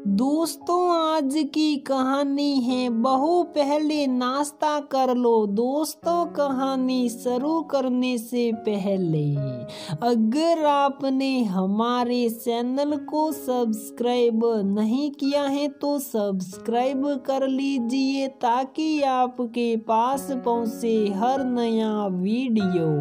दोस्तों, आज की कहानी है बहू पहले नाश्ता कर लो। दोस्तों, कहानी शुरू करने से पहले अगर आपने हमारे चैनल को सब्सक्राइब नहीं किया है तो सब्सक्राइब कर लीजिए ताकि आपके पास पहुंचे हर नया वीडियो।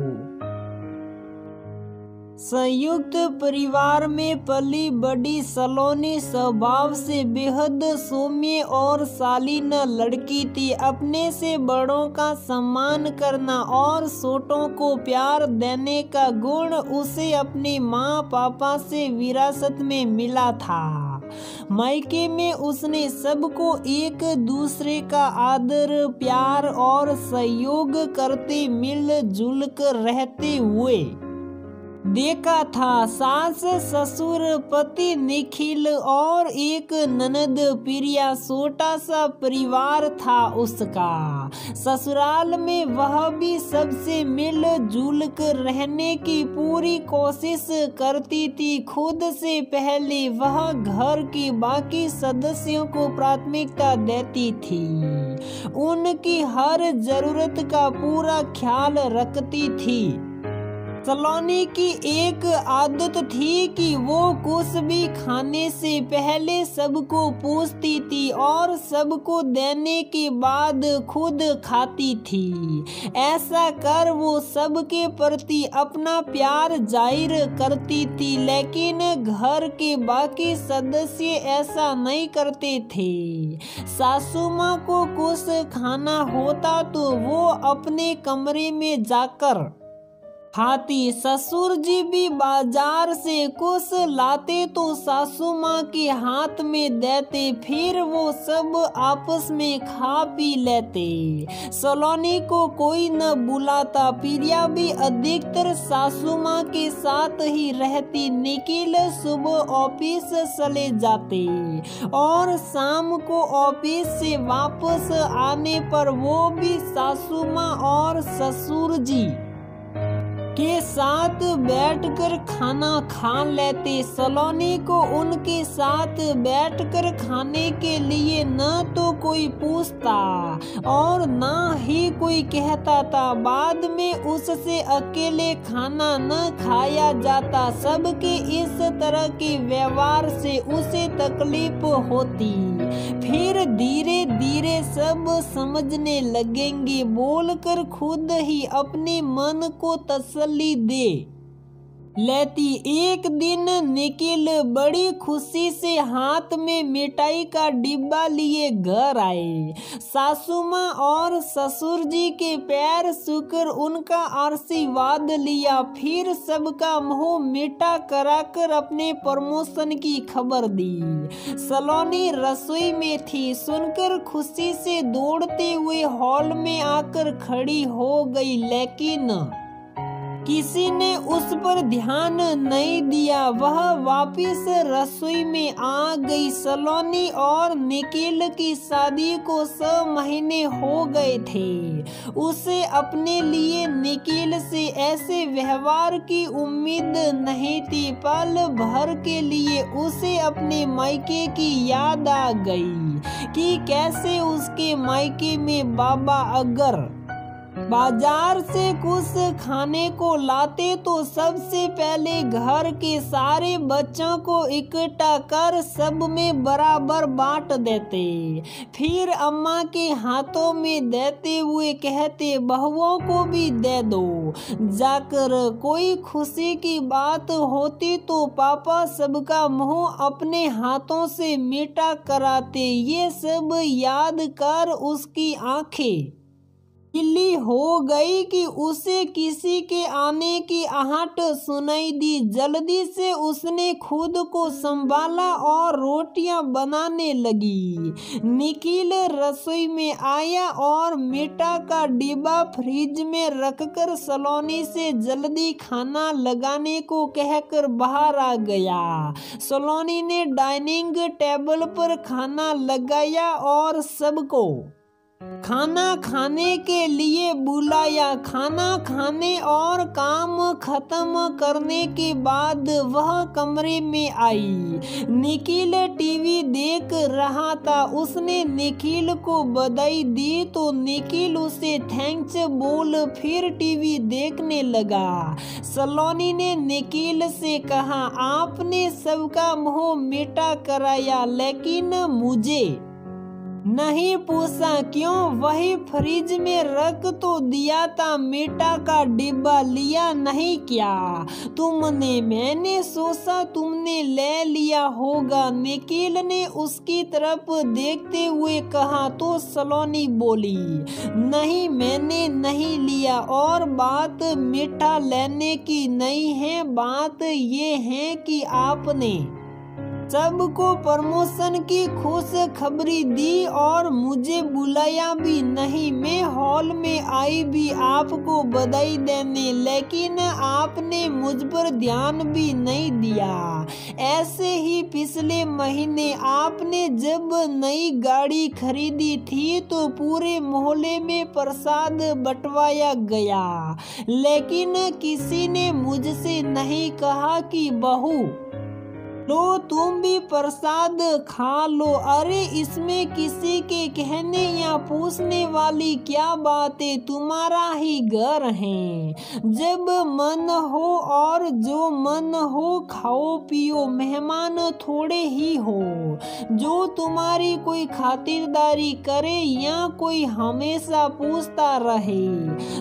संयुक्त परिवार में पली बड़ी सलोनी स्वभाव से बेहद सौम्य और शालीन लड़की थी। अपने से बड़ों का सम्मान करना और छोटों को प्यार देने का गुण उसे अपने माँ पापा से विरासत में मिला था। मायके में उसने सबको एक दूसरे का आदर, प्यार और सहयोग करते मिलजुल कर रहते हुए देखा था। सास ससुर, पति निखिल और एक ननद प्रिया, छोटा सा परिवार था उसका। ससुराल में वह भी सबसे मिलजुल कर रहने की पूरी कोशिश करती थी। खुद से पहले वह घर के बाकी सदस्यों को प्राथमिकता देती थी, उनकी हर जरूरत का पूरा ख्याल रखती थी। सलोनी की एक आदत थी कि वो कुछ भी खाने से पहले सबको पूछती थी और सबको देने के बाद खुद खाती थी। ऐसा कर वो सबके प्रति अपना प्यार जाहिर करती थी, लेकिन घर के बाकी सदस्य ऐसा नहीं करते थे। सासू माँ को कुछ खाना होता तो वो अपने कमरे में जाकर खाती। ससुर जी भी बाजार से कुछ लाते तो सासू माँ के हाथ में देते, फिर वो सब आपस में खा पी लेते। सलोनी को कोई न बुलाता। प्रिया भी अधिकतर सासू माँ के साथ ही रहती। निखिल सुबह ऑफिस चले जाते और शाम को ऑफिस से वापस आने पर वो भी सासू माँ और ससुर जी के साथ बैठकर खाना खा लेते। सलोनी को उनके साथ बैठकर खाने के लिए न तो कोई पूछता और न ही कोई कहता था। बाद में उससे अकेले खाना न खाया जाता। सबके इस तरह के व्यवहार से उसे तकलीफ होती। फिर धीरे धीरे सब समझने लगेंगे बोलकर खुद ही अपने मन को तसल्ली दे लेती। एक दिन निखिल बड़ी खुशी से हाथ में मिठाई का डिब्बा लिए घर आए। सासू माँ और ससुर जी के पैर छूकर उनका आशीर्वाद लिया, फिर सबका मुंह मीठा कराकर अपने प्रमोशन की खबर दी। सलोनी रसोई में थी। सुनकर खुशी से दौड़ते हुए हॉल में आकर खड़ी हो गई, लेकिन किसी ने उस पर ध्यान नहीं दिया। वह वापस रसोई में आ गई। सलोनी और निखिल की शादी को 6 महीने हो गए थे। उसे अपने लिए निखिल से ऐसे व्यवहार की उम्मीद नहीं थी। पल भर के लिए उसे अपने मायके की याद आ गई कि कैसे उसके मायके में बाबा अगर बाजार से कुछ खाने को लाते तो सबसे पहले घर के सारे बच्चों को इकट्ठा कर सब में बराबर बांट देते। फिर अम्मा के हाथों में देते हुए कहते, बहुओं को भी दे दो। जाकर कोई खुशी की बात होती तो पापा सबका मुंह अपने हाथों से मीठा कराते। ये सब याद कर उसकी आंखें गिल्ली हो गई कि उसे किसी के आने की आहट सुनाई दी। जल्दी से उसने खुद को संभाला और रोटियां बनाने लगी। निखिल रसोई में आया और मीठा का डिब्बा फ्रिज में रखकर सलोनी से जल्दी खाना लगाने को कहकर बाहर आ गया। सलोनी ने डाइनिंग टेबल पर खाना लगाया और सबको खाना खाने के लिए बुलाया। खाना खाने और काम खत्म करने के बाद वह कमरे में आई। निखिल टीवी देख रहा था। उसने निखिल को बधाई दी तो निखिल उसे थैंक्स बोल फिर टीवी देखने लगा। सलोनी ने निखिल से कहा, आपने सबका मोह मिटा कराया लेकिन मुझे नहीं पूछा क्यों? वही फ्रिज में रख तो दिया था, मीठा का डिब्बा लिया नहीं क्या तुमने? मैंने सोचा तुमने ले लिया होगा। निखिल ने उसकी तरफ देखते हुए कहा तो सलोनी बोली, नहीं मैंने नहीं लिया और बात मीठा लेने की नहीं है, बात ये है कि आपने सबको प्रमोशन की खुश खबरी दी और मुझे बुलाया भी नहीं। मैं हॉल में आई भी आपको बधाई देने, लेकिन आपने मुझ पर ध्यान भी नहीं दिया। ऐसे ही पिछले महीने आपने जब नई गाड़ी खरीदी थी तो पूरे मोहल्ले में प्रसाद बंटवाया गया, लेकिन किसी ने मुझसे नहीं कहा कि बहू लो तुम भी प्रसाद खा लो। अरे इसमें किसी के कहने या पूछने वाली क्या बात है? तुम्हारा ही घर है, जब मन हो और जो मन हो खाओ पियो, मेहमान थोड़े ही हो जो तुम्हारी कोई खातिरदारी करे या कोई हमेशा पूछता रहे।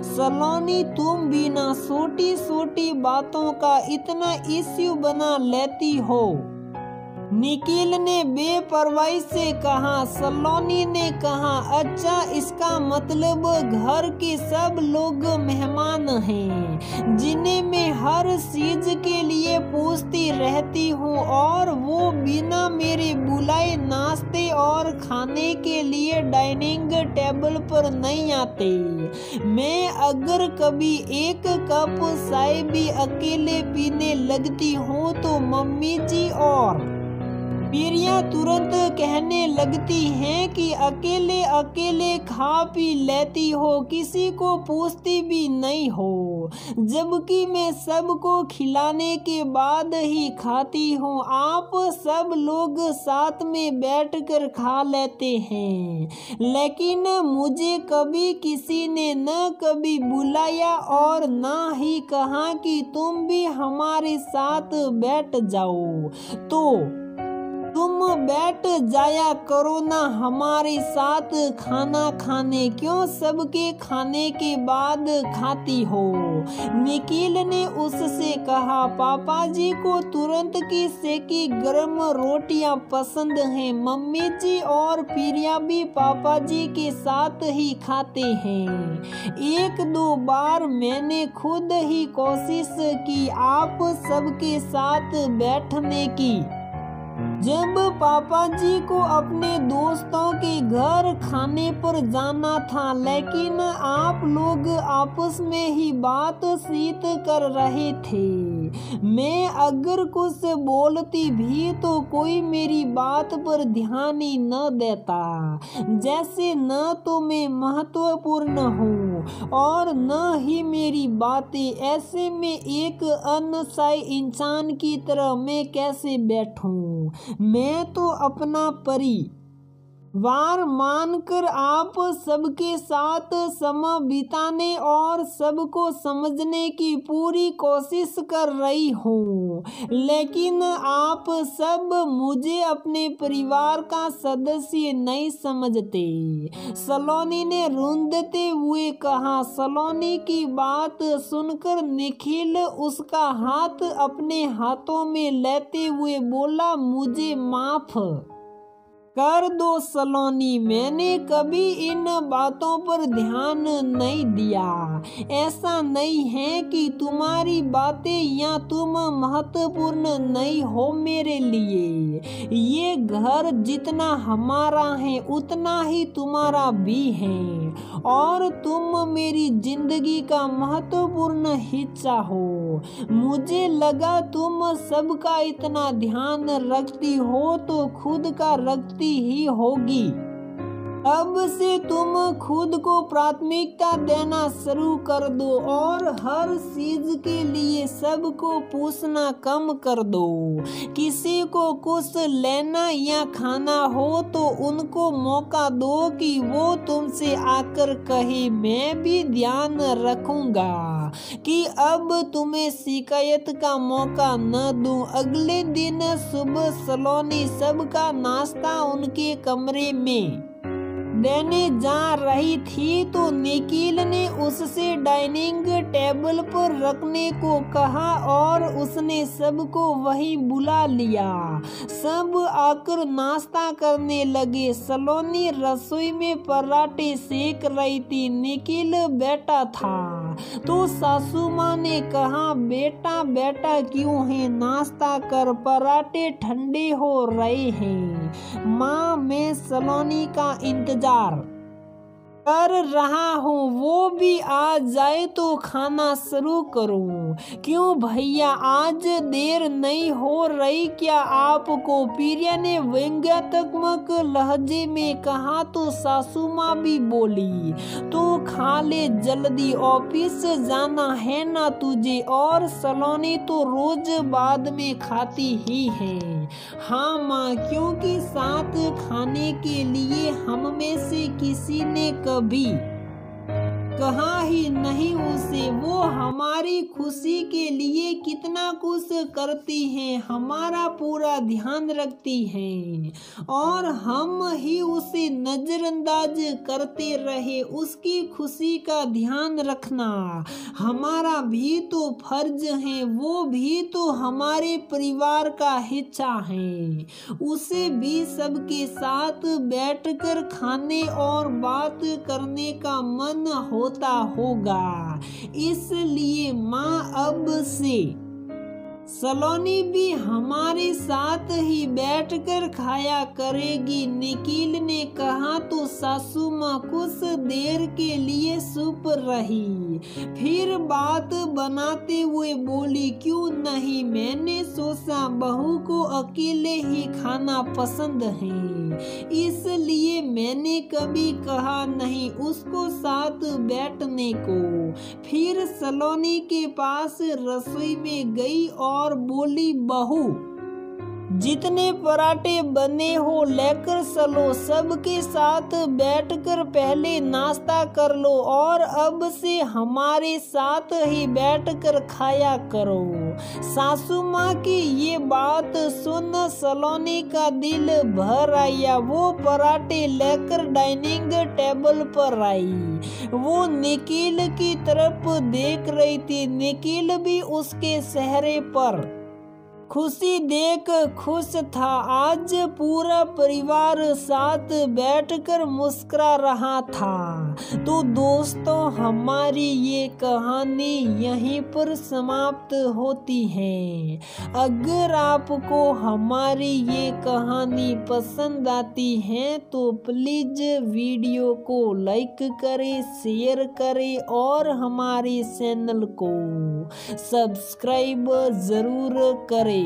सलोनी तुम बिना छोटी छोटी बातों का इतना इश्यू बना लेती हो। निखिल ने बेपरवाही से कहा। सलोनी ने कहा, अच्छा इसका मतलब घर के सब लोग मेहमान हैं जिन्हें मैं हर चीज के लिए पूछती रहती हूँ और वो बिना मेरे बुलाए नाश्ते और खाने के लिए डाइनिंग टेबल पर नहीं आते। मैं अगर कभी एक कप चाय भी अकेले पीने लगती हूँ तो मम्मी जी और प्रिया तुरंत कहने लगती हैं कि अकेले अकेले खा पी लेती हो, किसी को पूछती भी नहीं हो, जबकि मैं सबको खिलाने के बाद ही खाती हूँ। आप सब लोग साथ में बैठकर खा लेते हैं, लेकिन मुझे कभी किसी ने न कभी बुलाया और न ही कहा कि तुम भी हमारे साथ बैठ जाओ। तो तुम बैठ जाया करो ना हमारे साथ खाना खाने, क्यों सबके खाने के बाद खाती हो? निखिल ने उससे कहा, पापा जी को तुरंत की सेकी गर्म रोटियां पसंद हैं। मम्मी जी और प्रिया भी पापा जी के साथ ही खाते हैं। एक दो बार मैंने खुद ही कोशिश की आप सबके साथ बैठने की, जब पापा जी को अपने दोस्तों के घर खाने पर जाना था, लेकिन आप लोग आपस में ही बातचीत कर रहे थे। मैं अगर कुछ बोलती भी तो कोई मेरी बात पर ध्यान ही न देता, जैसे न तो मैं महत्वपूर्ण हूँ और न ही मेरी बातें। ऐसे में एक अनसहाय इंसान की तरह मैं कैसे बैठूं? मैं तो अपना परिवार मानकर आप सबके साथ समय बिताने और सबको समझने की पूरी कोशिश कर रही हूँ, लेकिन आप सब मुझे अपने परिवार का सदस्य नहीं समझते। सलोनी ने रुंधते हुए कहा। सलोनी की बात सुनकर निखिल उसका हाथ अपने हाथों में लेते हुए बोला, मुझे माफ कर दो सलोनी, मैंने कभी इन बातों पर ध्यान नहीं दिया। ऐसा नहीं है कि तुम्हारी बातें या तुम महत्वपूर्ण नहीं हो मेरे लिए। ये घर जितना हमारा है उतना ही तुम्हारा भी है और तुम मेरी जिंदगी का महत्वपूर्ण हिस्सा हो। मुझे लगा तुम सबका इतना ध्यान रखती हो तो खुद का रखती ही होगी। अब से तुम खुद को प्राथमिकता देना शुरू कर दो और हर चीज के लिए सबको पूछना कम कर दो। किसी को कुछ लेना या खाना हो तो उनको मौका दो कि वो तुमसे आकर कहे, मैं भी ध्यान रखूंगा कि अब तुम्हें शिकायत का मौका न दूं। अगले दिन सुबह सलोनी सबका नाश्ता उनके कमरे में देने जा रही थी तो निखिल ने उससे डाइनिंग टेबल पर रखने को कहा और उसने सबको वहीं बुला लिया। सब आकर नाश्ता करने लगे। सलोनी रसोई में पराठे सेक रही थी। निखिल बैठा था तो सासू माँ ने कहा, बेटा बेटा क्यों है, नाश्ता कर, पराठे ठंडे हो रहे हैं। माँ, मैं सलोनी का इंतजार कर रहा हूँ, वो भी आ जाए तो खाना शुरू करूँ। क्यों भैया, आज देर नहीं हो रही क्या आपको? प्रिया ने व्यंग्यात्मक लहजे में कहा तो सासू माँ भी बोली, तो खा ले जल्दी, ऑफिस जाना है ना तुझे? और सलोनी तो रोज बाद में खाती ही है। हाँ माँ, क्योंकि साथ खाने के लिए हम में से किसी ने कभी कहा ही नहीं उसे। वो हमारी खुशी के लिए कितना कुछ करती हैं, हमारा पूरा ध्यान रखती हैं और हम ही उसे नजरअंदाज करते रहे। उसकी खुशी का ध्यान रखना हमारा भी तो फर्ज है। वो भी तो हमारे परिवार का हिस्सा है। उसे भी सबके साथ बैठकर खाने और बात करने का मन होता होगा। इसलिए माँ, अब से सलोनी भी हमारे साथ ही बैठकर खाया करेगी। निखिल ने कहा तो सासू माँ कुछ देर के लिए चुप रही, फिर बात बनाते हुए बोली, क्यों नहीं, मैंने सोचा बहू को अकेले ही खाना पसंद है, इसलिए मैंने कभी कहा नहीं उसको साथ बैठने को। फिर सलोनी के पास रसोई में गई और बोली, बहू, जितने पराठे बने हो लेकर चलो, सबके साथ बैठकर पहले नाश्ता कर लो और अब से हमारे साथ ही बैठकर खाया करो। सासू माँ की ये बात सुन सलोनी का दिल भर आया। वो पराठे लेकर डाइनिंग टेबल पर आई। वो निखिल की तरफ देख रही थी। निखिल भी उसके चेहरे पर खुशी देख खुश था। आज पूरा परिवार साथ बैठकर मुस्कुरा रहा था। तो दोस्तों, हमारी ये कहानी यहीं पर समाप्त होती है। अगर आपको हमारी ये कहानी पसंद आती है तो प्लीज वीडियो को लाइक करें, शेयर करें और हमारे चैनल को सब्सक्राइब जरूर करें।